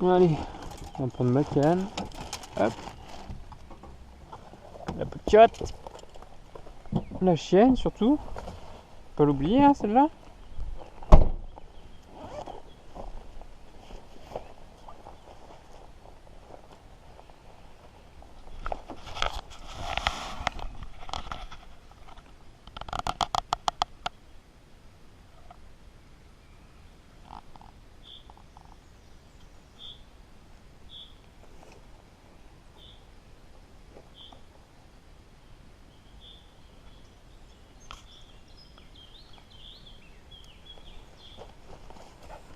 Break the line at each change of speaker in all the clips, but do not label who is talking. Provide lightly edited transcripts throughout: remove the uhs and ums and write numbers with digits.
Allez, on va prendre ma canne. Hop. La pochotte. La chienne surtout. Pas l'oublier hein, celle-là.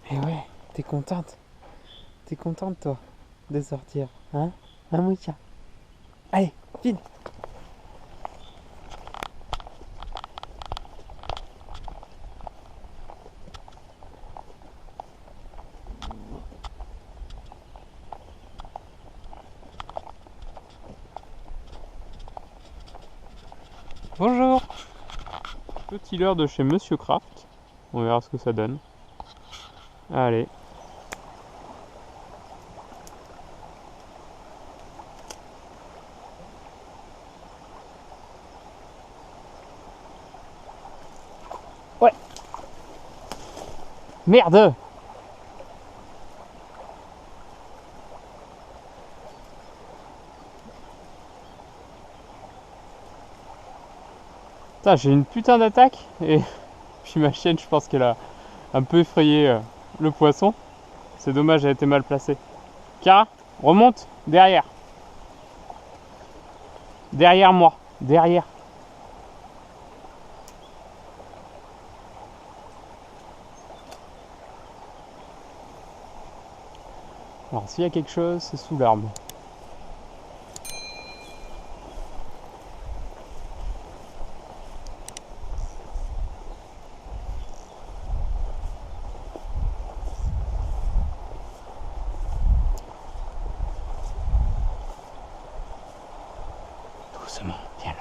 Et ouais, t'es contente. T'es contente toi de sortir, hein? Hein Mouika? Allez, file! Bonjour! Petit leurre de chez Monsieur Craft. On verra ce que ça donne. Allez. Ouais! Merde! Putain, j'ai une putain d'attaque et puis ma chienne, je pense qu'elle a un peu effrayé le poisson. C'est dommage, elle a été mal placée. Cara, remonte derrière. Derrière moi. Derrière. Alors s'il y a quelque chose, c'est sous l'arbre. Doucement, viens là.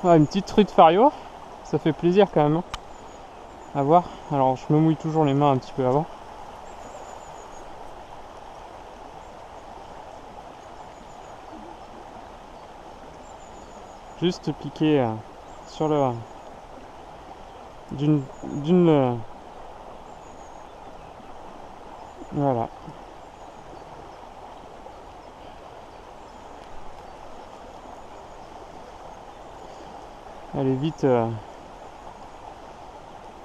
Ah, une petite truite fario, ça fait plaisir quand même hein, à voir. Alors je me mouille toujours les mains un petit peu avant. Juste piquer sur le d'une voilà. Allez vite,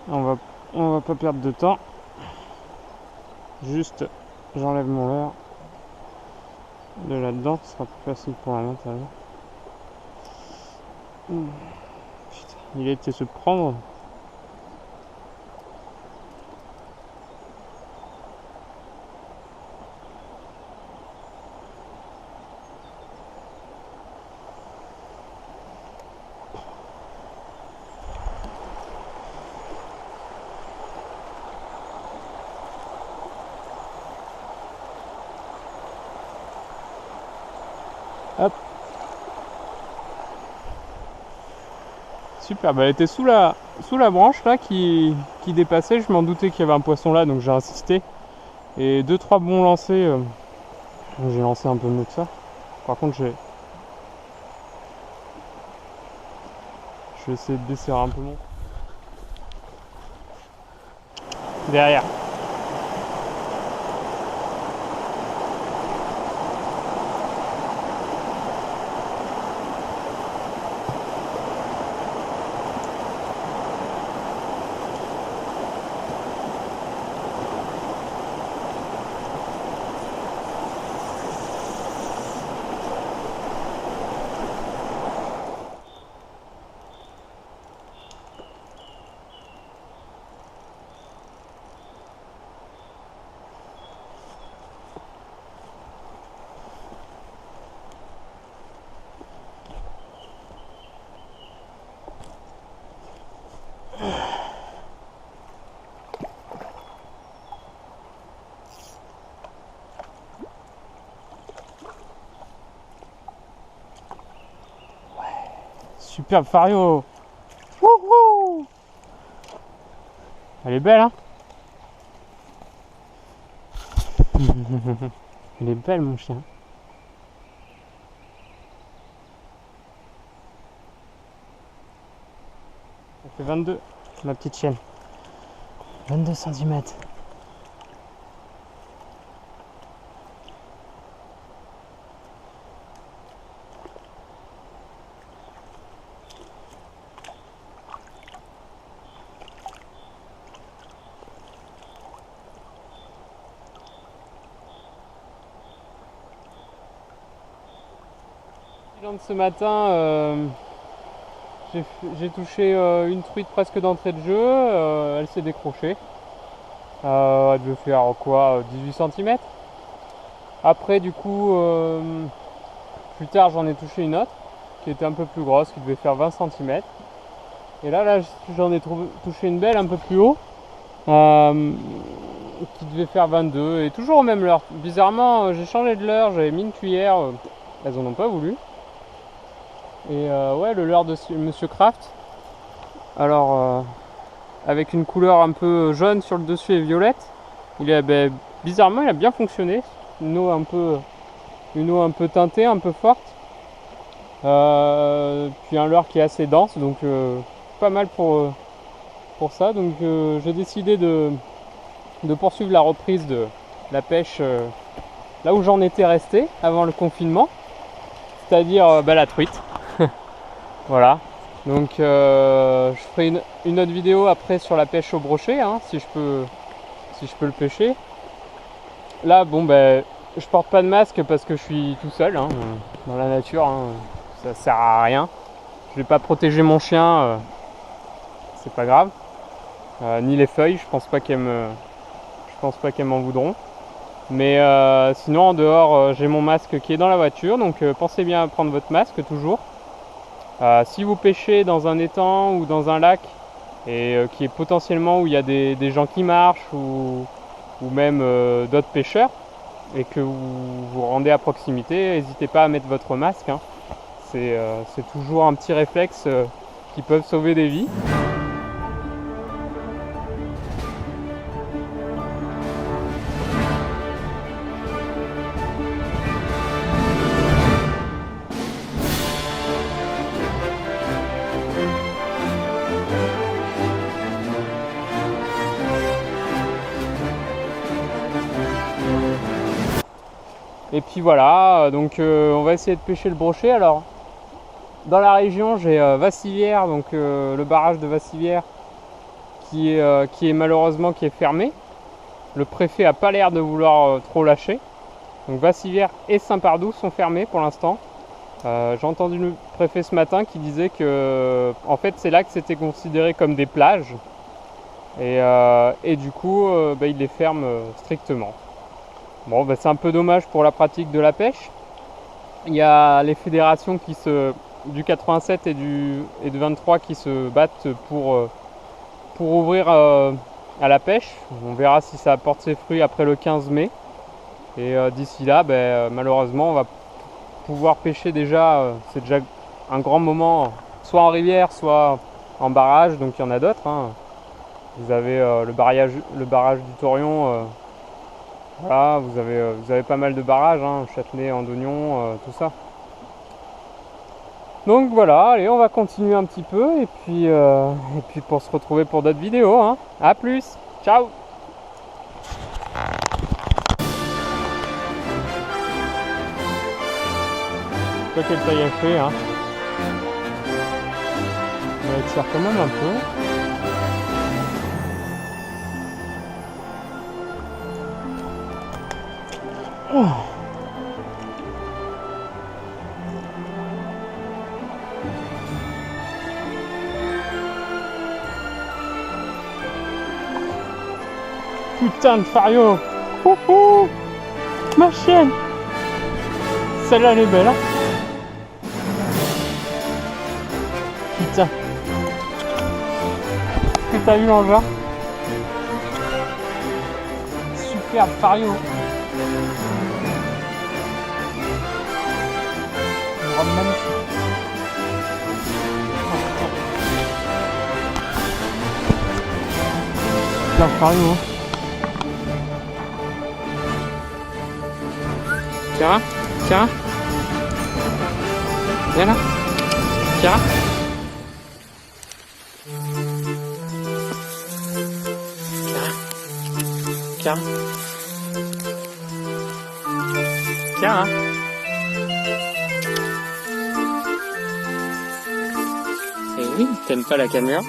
on va pas perdre de temps. Juste j'enlève mon leurre de là-dedans, ce sera plus facile pour la l'intérieur. Putain, il a été se prendre. Hop. Super, bah elle était sous la branche là qui dépassait, je m'en doutais qu'il y avait un poisson là donc j'ai insisté. Et 2-3 bons lancers, j'ai lancé un peu mieux que ça. Par contre je vais essayer de baisser un peu mon... Derrière. Superbe Fario. Wouhou. Elle est belle, hein. Elle est belle, mon chien. Ça fait 22, ma petite chienne. 22 cm. Ce matin, j'ai touché une truite presque d'entrée de jeu, elle s'est décrochée. Elle devait faire quoi, 18 cm. Après, du coup, plus tard, j'en ai touché une autre qui était un peu plus grosse, qui devait faire 20 cm. Et là j'en ai touché une belle un peu plus haut, qui devait faire 22, et toujours au même leurre. Bizarrement, j'ai changé de leurre, j'avais mis une cuillère, elles en ont pas voulu. Et ouais, le leurre de Monsieur Kraft, alors avec une couleur un peu jaune sur le dessus et violette, bizarrement il a bien fonctionné. Une eau un peu teintée, un peu forte, puis un leurre qui est assez dense, donc pas mal pour ça. Donc j'ai décidé de poursuivre la reprise de la pêche là où j'en étais resté avant le confinement, c'est-à-dire la truite. Voilà, donc je ferai une autre vidéo après sur la pêche au brochet, hein, si je peux le pêcher. Là, bon, je porte pas de masque parce que je suis tout seul, hein, dans la nature, hein, ça sert à rien. Je vais pas protéger mon chien, c'est pas grave, ni les feuilles, je pense pas qu'elles m'en voudront. Mais sinon, en dehors, j'ai mon masque qui est dans la voiture, donc pensez bien à prendre votre masque toujours. Si vous pêchez dans un étang ou dans un lac, et qui est potentiellement où il y a des gens qui marchent, ou même d'autres pêcheurs, et que vous vous rendez à proximité, n'hésitez pas à mettre votre masque, hein. C'est toujours un petit réflexe qui peut sauver des vies. Et puis voilà, donc on va essayer de pêcher le brochet. Alors, dans la région, j'ai Vassivière, donc le barrage de Vassivière qui est malheureusement fermé. Le préfet a pas l'air de vouloir trop lâcher. Donc Vassivière et Saint-Pardoux sont fermés pour l'instant. J'ai entendu le préfet ce matin qui disait que en fait ces lacs c'était considéré comme des plages, et du coup il les ferme strictement. Bon, c'est un peu dommage pour la pratique de la pêche. Il y a les fédérations du 87 et de 23 qui se battent pour ouvrir à la pêche. On verra si ça apporte ses fruits après le 15 mai. Et d'ici là, malheureusement, on va pouvoir pêcher déjà. C'est déjà un grand moment, soit en rivière, soit en barrage. Donc il y en a d'autres, hein. Vous avez le barrage du Torion. Voilà, vous avez pas mal de barrages, hein, Châtenay, Andognon, tout ça. Donc voilà, allez, on va continuer un petit peu, et puis pour se retrouver pour d'autres vidéos, hein. A plus, ciao. Pas quelle taille elle fait, hein. Elle tire quand même un peu. Oh. Putain de Fario. Ouhou. Ma chienne. Celle-là elle est belle, hein. Putain. Est-ce que t'as vu l'engin? Super Fario. Magnifique. plage par nous. Chiara, Chiara, viens là, Chiara. Chiara, Chiara. Eh oui, t'aimes pas la caméra?